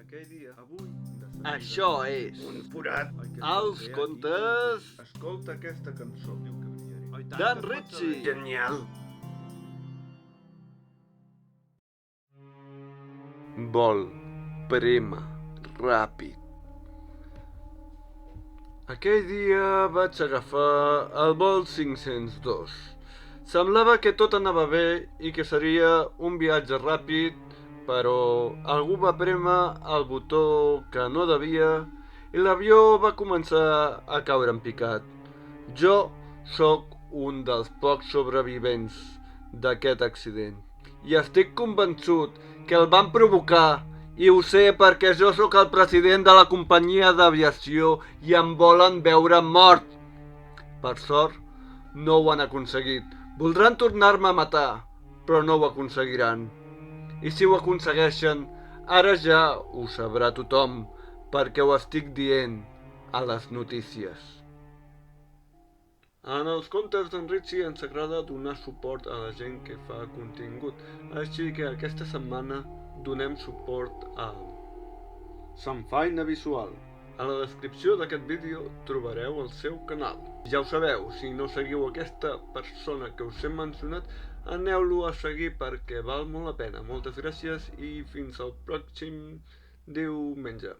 Aquell dia, avui, Això és un forat. Els contes Escolta aquesta cançó. d'en Ritchie. Genial. Vol, prema, ràpid. Aquell dia vaig agafar el vol 502. Semblava que tot anava bé i que seria un viatge ràpid, però algú va prémer el botó que no devia i l'avió va començar a caure en picat. Jo sóc un dels pocs sobrevivents d'aquest accident i estic convençut que el van provocar, i ho sé perquè jo sóc el president de la companyia d'aviació i em volen veure mort. Per sort, no ho han aconseguit. Voldran tornar-me a matar, però no ho aconseguiran. I si ho aconsegueixen, ara ja ho sabrà tothom, perquè ho estic dient a les notícies. En els contes d'en Ritchie ens agrada donar suport a la gent que fa contingut, així que aquesta setmana donem suport a Samfaina Visual. A la descripció d'aquest vídeo trobareu el seu canal. Ja ho sabeu, si no seguiu aquesta persona que us he mencionat, aneu-lo a seguir perquè val molt la pena. Moltes gràcies i fins al pròxim diumenge.